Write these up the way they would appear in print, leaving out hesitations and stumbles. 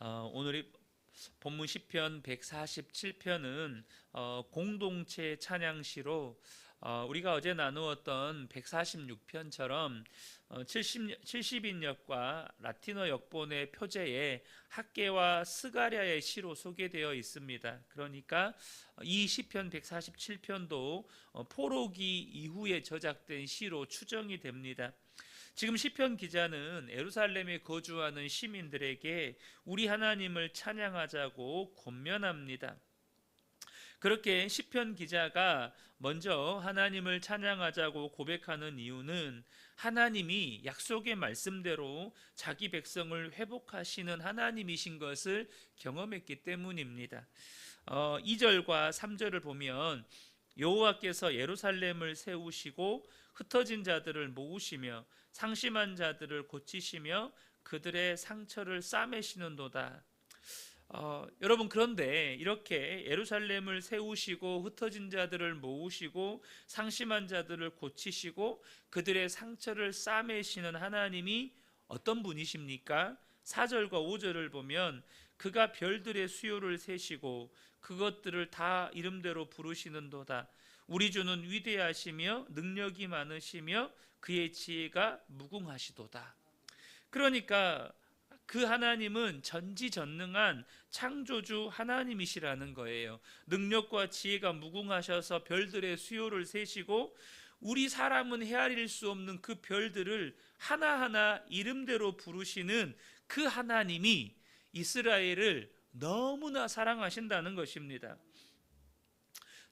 오늘이 본문 시편 147편은 공동체 찬양시로 우리가 어제 나누었던 146편처럼 70인역과 라틴어 역본의 표제에 학개와 스가랴의 시로 소개되어 있습니다. 그러니까 이 시편 147편도 포로기 이후에 저작된 시로 추정이 됩니다. 지금 시편 기자는 예루살렘에 거주하는 시민들에게 우리 하나님을 찬양하자고 권면합니다. 그렇게 시편 기자가 먼저 하나님을 찬양하자고 고백하는 이유는 하나님이 약속의 말씀대로 자기 백성을 회복하시는 하나님이신 것을 경험했기 때문입니다. 2절과 3절을 보면 여호와께서 예루살렘을 세우시고 흩어진 자들을 모으시며 상심한 자들을 고치시며 그들의 상처를 싸매시는도다. 여러분, 그런데 이렇게 예루살렘을 세우시고 흩어진 자들을 모으시고 상심한 자들을 고치시고 그들의 상처를 싸매시는 하나님이 어떤 분이십니까? 4절과 5절을 보면 그가 별들의 수요를 세시고 그것들을 다 이름대로 부르시는도다. 우리 주는 위대하시며 능력이 많으시며 그의 지혜가 무궁하시도다. 그러니까 그 하나님은 전지전능한 창조주 하나님이시라는 거예요. 능력과 지혜가 무궁하셔서 별들의 수요를 세시고 우리 사람은 헤아릴 수 없는 그 별들을 하나하나 이름대로 부르시는 그 하나님이 이스라엘을 너무나 사랑하신다는 것입니다.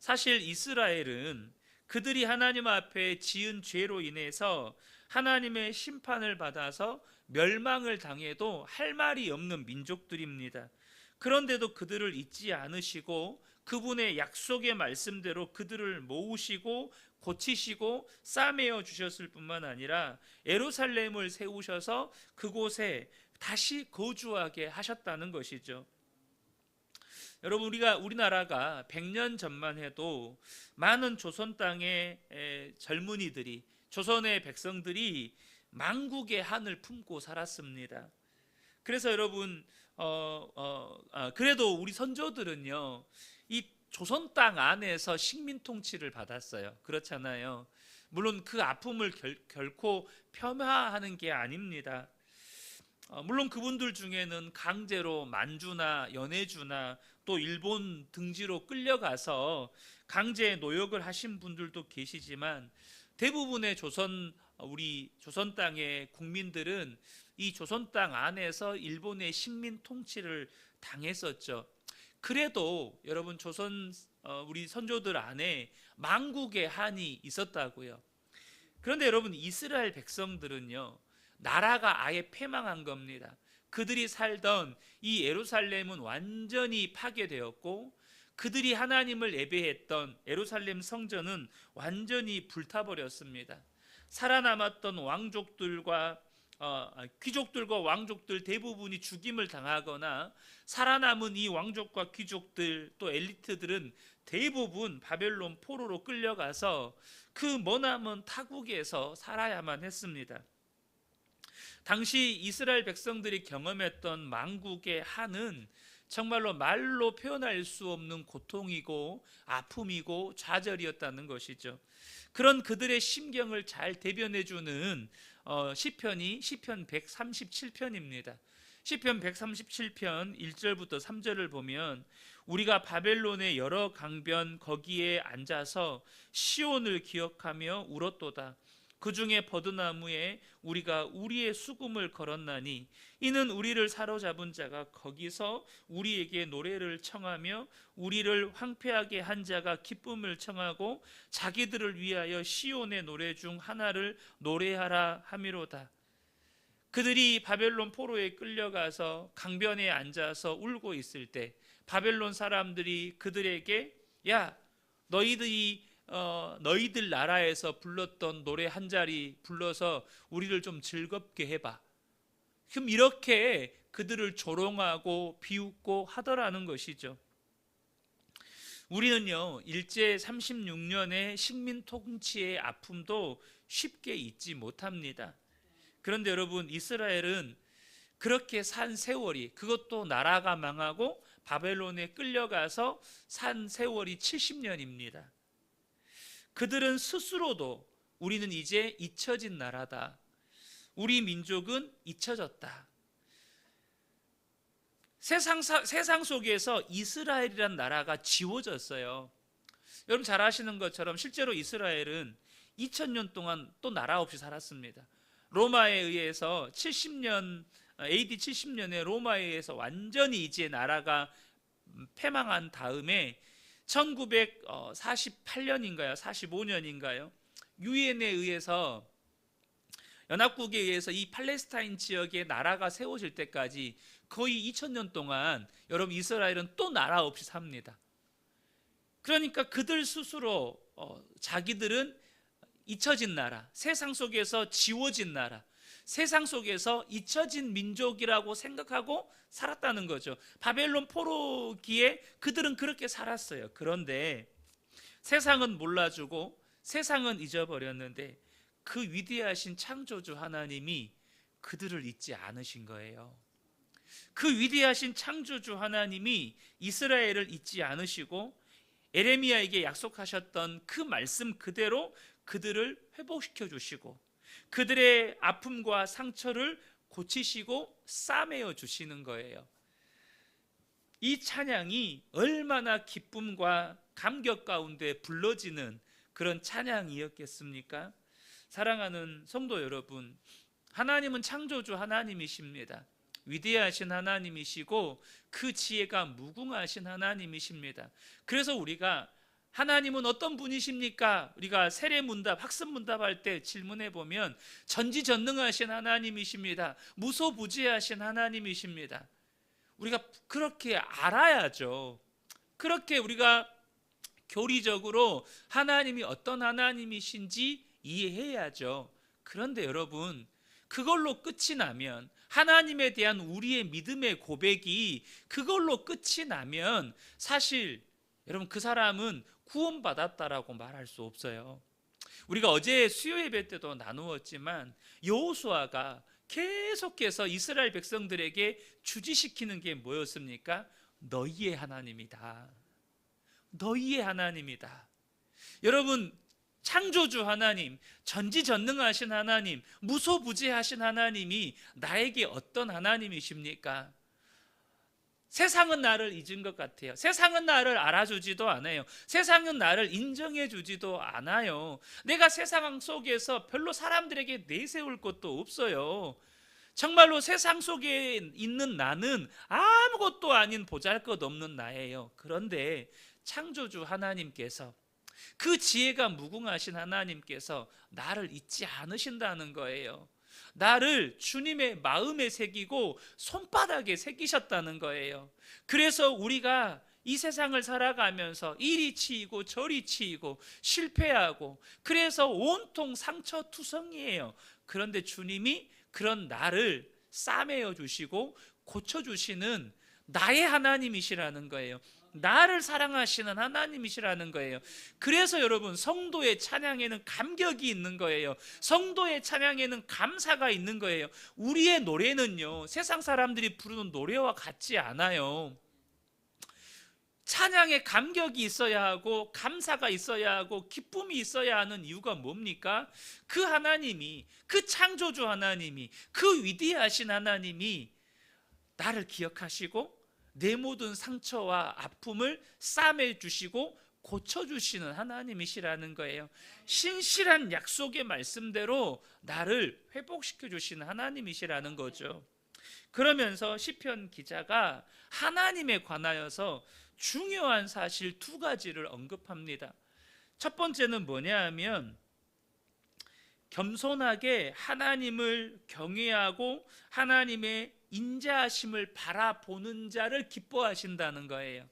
사실 이스라엘은 그들이 하나님 앞에 지은 죄로 인해서 하나님의 심판을 받아서 멸망을 당해도 할 말이 없는 민족들입니다. 그런데도 그들을 잊지 않으시고 그분의 약속의 말씀대로 그들을 모으시고 고치시고 싸매어 주셨을 뿐만 아니라 예루살렘을 세우셔서 그곳에 다시 거주하게 하셨다는 것이죠. 여러분, 우리나라가 100년 전만 해도 많은 조선 땅의 젊은이들이, 조선의 백성들이 만국의 한을 품고 살았습니다. 그래서 여러분, 그래도 우리 선조들은요, 이 조선 땅 안에서 식민 통치를 받았어요. 그렇잖아요. 물론 그 아픔을 결코 폄하하는 게 아닙니다. 물론 그분들 중에는 강제로 만주나 연해주나 또 일본 등지로 끌려가서 강제 노역을 하신 분들도 계시지만 대부분의 우리 조선 땅의 국민들은 이 조선 땅 안에서 일본의 식민 통치를 당했었죠. 그래도 여러분, 우리 선조들 안에 만국의 한이 있었다고요. 그런데 여러분, 이스라엘 백성들은요, 나라가 아예 패망한 겁니다. 그들이 살던 이 예루살렘은 완전히 파괴되었고 그들이 하나님을 예배했던 예루살렘 성전은 완전히 불타버렸습니다. 살아남았던 왕족들과 귀족들과 왕족들 대부분이 죽임을 당하거나 살아남은 이 왕족과 귀족들 또 엘리트들은 대부분 바벨론 포로로 끌려가서 그 머나먼 타국에서 살아야만 했습니다. 당시 이스라엘 백성들이 경험했던 만국의 한은 정말로 말로 표현할 수 없는 고통이고 아픔이고 좌절이었다는 것이죠. 그런 그들의 심경을 잘 대변해주는 시편이 시편 137편입니다. 시편 137편 1절부터 3절을 보면 우리가 바벨론의 여러 강변 거기에 앉아서 시온을 기억하며 울었도다. 그 중에 버드나무에 우리가 우리의 수금을 걸었나니 이는 우리를 사로잡은 자가 거기서 우리에게 노래를 청하며 우리를 황폐하게 한 자가 기쁨을 청하고 자기들을 위하여 시온의 노래 중 하나를 노래하라 함이로다. 그들이 바벨론 포로에 끌려가서 강변에 앉아서 울고 있을 때 바벨론 사람들이 그들에게 야, 너희들 나라에서 불렀던 노래 한 자리 불러서 우리를 좀 즐겁게 해봐. 그럼 이렇게 그들을 조롱하고 비웃고 하더라는 것이죠. 우리는요, 일제 36년의 식민 통치의 아픔도 쉽게 잊지 못합니다. 그런데 여러분, 이스라엘은 그렇게 산 세월이, 그것도 나라가 망하고 바벨론에 끌려가서 산 세월이 70년입니다. 그들은 스스로도 우리는 이제 잊혀진 나라다, 우리 민족은 잊혀졌다, 세상 속에서 이스라엘이란 나라가 지워졌어요. 여러분 잘 아시는 것처럼 실제로 이스라엘은 2000년 동안 또 나라 없이 살았습니다. 로마에 의해서 70년 AD 70년에 로마에 의해서 완전히 이제 나라가 패망한 다음에 1948년인가요? 45년인가요? 유엔에 의해서, 연합국에 의해서 이 팔레스타인 지역에 나라가 세워질 때까지 거의 2000년 동안 여러분 이스라엘은 또 나라 없이 삽니다. 그러니까 그들 스스로 자기들은 잊혀진 나라, 세상 속에서 지워진 나라, 세상 속에서 잊혀진 민족이라고 생각하고 살았다는 거죠. 바벨론 포로기에 그들은 그렇게 살았어요. 그런데 세상은 몰라주고 세상은 잊어버렸는데 그 위대하신 창조주 하나님이 그들을 잊지 않으신 거예요. 그 위대하신 창조주 하나님이 이스라엘을 잊지 않으시고 에레미야에게 약속하셨던 그 말씀 그대로 그들을 회복시켜 주시고 그들의 아픔과 상처를 고치시고 싸매어 주시는 거예요. 이 찬양이 얼마나 기쁨과 감격 가운데 불러지는 그런 찬양이었겠습니까? 사랑하는 성도 여러분, 하나님은 창조주 하나님이십니다. 위대하신 하나님이시고 그 지혜가 무궁하신 하나님이십니다. 그래서 우리가 하나님은 어떤 분이십니까? 우리가 세례문답, 학습문답 할 때 질문해 보면 전지전능하신 하나님이십니다. 무소부재하신 하나님이십니다. 우리가 그렇게 알아야죠. 그렇게 우리가 교리적으로 하나님이 어떤 하나님이신지 이해해야죠. 그런데 여러분, 그걸로 끝이 나면, 하나님에 대한 우리의 믿음의 고백이 그걸로 끝이 나면 사실 여러분 그 사람은 구원받았다라고 말할 수 없어요. 우리가 어제 수요 예배 때도 나누었지만 여호수아가 계속해서 이스라엘 백성들에게 주지시키는 게 뭐였습니까? 너희의 하나님이다. 너희의 하나님이다. 여러분, 창조주 하나님, 전지전능하신 하나님, 무소부재하신 하나님이 나에게 어떤 하나님이십니까? 세상은 나를 잊은 것 같아요. 세상은 나를 알아주지도 않아요. 세상은 나를 인정해 주지도 않아요. 내가 세상 속에서 별로 사람들에게 내세울 것도 없어요. 정말로 세상 속에 있는 나는 아무것도 아닌 보잘것없는 나예요. 그런데 창조주 하나님께서, 그 지혜가 무궁하신 하나님께서 나를 잊지 않으신다는 거예요. 나를 주님의 마음에 새기고 손바닥에 새기셨다는 거예요. 그래서 우리가 이 세상을 살아가면서 이리 치이고 저리 치이고 실패하고 그래서 온통 상처투성이에요. 그런데 주님이 그런 나를 싸매어 주시고 고쳐주시는 나의 하나님이시라는 거예요. 나를 사랑하시는 하나님이시라는 거예요. 그래서 여러분, 성도의 찬양에는 감격이 있는 거예요. 성도의 찬양에는 감사가 있는 거예요. 우리의 노래는요, 세상 사람들이 부르는 노래와 같지 않아요. 찬양에 감격이 있어야 하고 감사가 있어야 하고 기쁨이 있어야 하는 이유가 뭡니까? 그 하나님이, 그 창조주 하나님이, 그 위대하신 하나님이 나를 기억하시고 내 모든 상처와 아픔을 싸매 주시고 고쳐주시는 하나님이시라는 거예요. 신실한 약속의 말씀대로 나를 회복시켜 주시는 하나님이시라는 거죠. 그러면서 시편 기자가 하나님에 관하여서 중요한 사실 두 가지를 언급합니다. 첫 번째는 뭐냐 하면 겸손하게 하나님을 경외하고 하나님의 인자하심을 바라보는 자를 기뻐하신다는 거예요.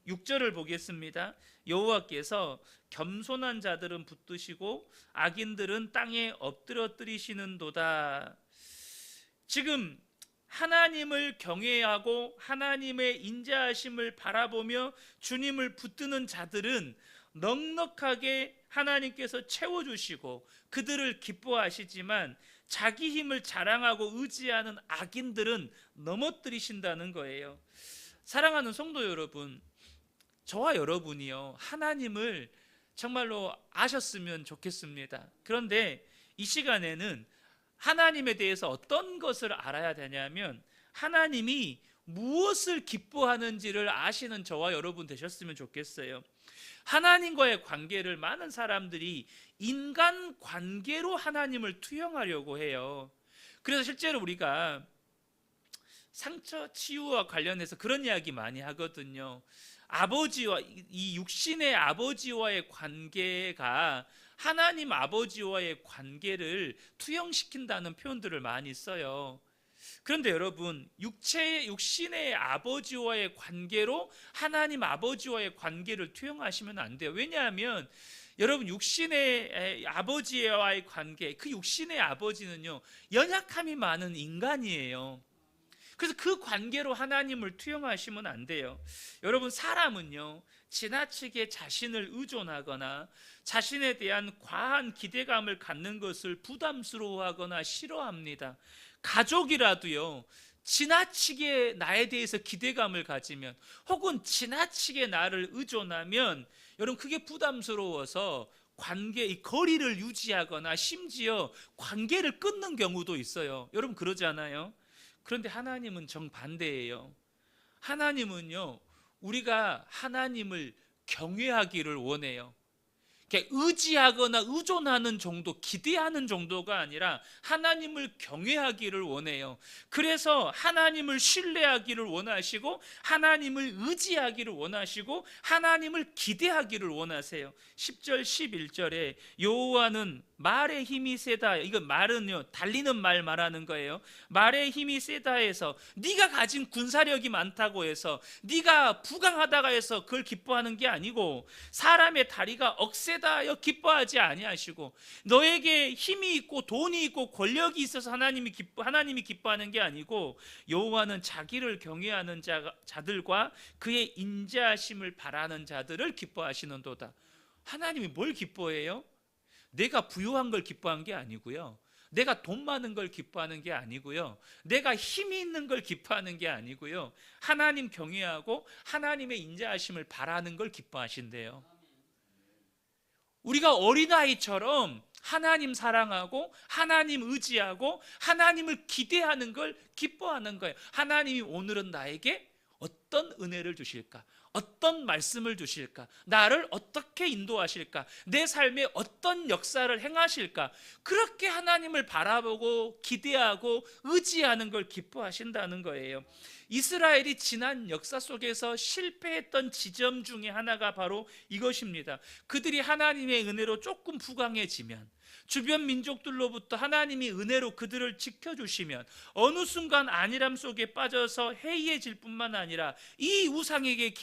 6절을 보겠습니다. 여호와께서 겸손한 자들은 붙드시고 악인들은 땅에 엎드러뜨리시는도다. 지금 하나님을 경외하고 하나님의 인자하심을 바라보며 주님을 붙드는 자들은 넉넉하게 하나님께서 채워주시고 그들을 기뻐하시지만 자기 힘을 자랑하고 의지하는 악인들은 넘어뜨리신다는 거예요. 사랑하는 성도 여러분, 저와 여러분이요, 하나님을 정말로 아셨으면 좋겠습니다. 그런데 이 시간에는 하나님에 대해서 어떤 것을 알아야 되냐면, 하나님이 무엇을 기뻐하는지를 아시는 저와 여러분 되셨으면 좋겠어요. 하나님과의 관계를 많은 사람들이 인간 관계로 하나님을 투영하려고 해요. 그래서 실제로 우리가 상처 치유와 관련해서 그런 이야기 많이 하거든요. 아버지와, 이 육신의 아버지와의 관계가 하나님 아버지와의 관계를 투영시킨다는 표현들을 많이 써요. 그런데 여러분, 육신의 아버지와의 관계로 하나님 아버지와의 관계를 투영하시면 안 돼요. 왜냐하면 여러분, 육신의 아버지와의 관계, 그 육신의 아버지는요, 연약함이 많은 인간이에요. 그래서 그 관계로 하나님을 투영하시면 안 돼요. 여러분, 사람은요, 지나치게 자신을 의존하거나 자신에 대한 과한 기대감을 갖는 것을 부담스러워하거나 싫어합니다. 가족이라도요, 지나치게 나에 대해서 기대감을 가지면, 혹은 지나치게 나를 의존하면 여러분, 그게 부담스러워서 이 거리를 유지하거나 심지어 관계를 끊는 경우도 있어요. 여러분, 그러지 않아요? 그런데 하나님은 정반대예요. 하나님은요, 우리가 하나님을 경외하기를 원해요. 의지하거나 의존하는 정도, 기대하는 정도가 아니라 하나님을 경외하기를 원해요. 그래서 하나님을 신뢰하기를 원하시고, 하나님을 의지하기를 원하시고, 하나님을 기대하기를 원하세요. 10절 11절에 여호와는 말의 힘이 세다. 이거 말은요, 달리는 말 말하는 거예요. 말의 힘이 세다 해서 네가 가진 군사력이 많다고 해서, 네가 부강하다가 해서 그걸 기뻐하는 게 아니고, 사람의 다리가 억세다 하여 기뻐하지 아니하시고, 너에게 힘이 있고 돈이 있고 권력이 있어서 하나님이 기뻐하는 게 아니고, 여호와는 자기를 경외하는 자들과 그의 인자하심을 바라는 자들을 기뻐하시는도다. 하나님이 뭘 기뻐해요? 내가 부유한 걸 기뻐한 게 아니고요, 내가 돈 많은 걸 기뻐하는 게 아니고요, 내가 힘이 있는 걸 기뻐하는 게 아니고요, 하나님 경외하고 하나님의 인자하심을 바라는 걸 기뻐하신대요. 우리가 어린아이처럼 하나님 사랑하고 하나님 의지하고 하나님을 기대하는 걸 기뻐하는 거예요. 하나님이 오늘은 나에게 어떤 은혜를 주실까? 어떤 말씀을 주실까? 나를 어떻게 인도하실까? 내 삶에 어떤 역사를 행하실까? 그렇게 하나님을 바라보고 기대하고 의지하는 걸 기뻐하신다는 거예요. 이스라엘이 지난 역사 속에서 실패했던 지점 중에 하나가 바로 이것입니다. 그들이 하나님의 은혜로 조금 부강해지면, 주변 민족들로부터 하나님이 은혜로 그들을 지켜주시면 어느 순간 안일함 속에 빠져서 해이해질 뿐만 아니라 이 우상에게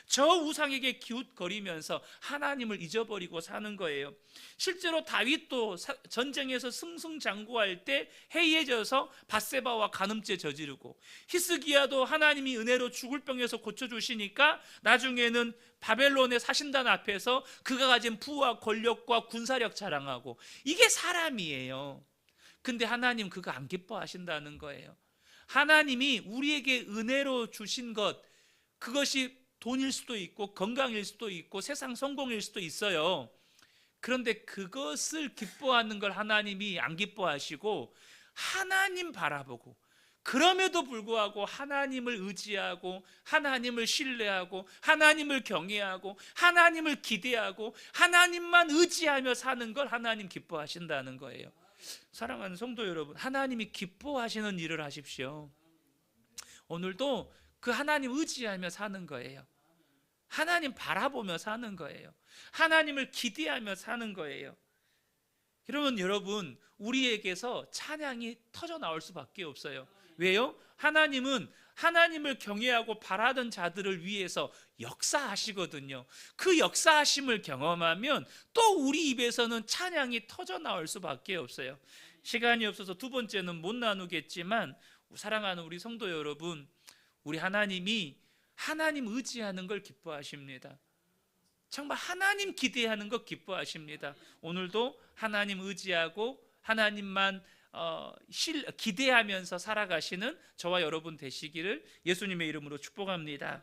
저 우상에게 기웃거리면서 하나님을 잊어버리고 사는 거예요. 실제로 다윗도 전쟁에서 승승장구할 때 해이해져서 밧세바와 간음죄 저지르고, 히스기야도 하나님이 은혜로 죽을 병에서 고쳐주시니까 나중에는 바벨론의 사신단 앞에서 그가 가진 부와 권력과 군사력 자랑하고, 이게 사람이에요. 근데 하나님 그거 안 기뻐하신다는 거예요. 하나님이 우리에게 은혜로 주신 것, 그것이 돈일 수도 있고 건강일 수도 있고 세상 성공일 수도 있어요. 그런데 그것을 기뻐하는 걸 하나님이 안 기뻐하시고, 하나님 바라보고, 그럼에도 불구하고 하나님을 의지하고 하나님을 신뢰하고 하나님을 경외하고 하나님을 기대하고 하나님만 의지하며 사는 걸 하나님 기뻐하신다는 거예요. 사랑하는 성도 여러분, 하나님이 기뻐하시는 일을 하십시오. 오늘도 그 하나님 의지하며 사는 거예요. 하나님 바라보며 사는 거예요. 하나님을 기대하며 사는 거예요. 그러면 여러분, 우리에게서 찬양이 터져 나올 수밖에 없어요. 왜요? 하나님은 하나님을 경외하고 바라던 자들을 위해서 역사하시거든요. 그 역사하심을 경험하면 또 우리 입에서는 찬양이 터져 나올 수밖에 없어요. 시간이 없어서 두 번째는 못 나누겠지만, 사랑하는 우리 성도 여러분, 우리 하나님이 하나님 의지하는 걸 기뻐하십니다. 정말 하나님 기대하는 것 기뻐하십니다. 오늘도 하나님 의지하고 하나님만 기대하면서 살아가시는 저와 여러분 되시기를 예수님의 이름으로 축복합니다.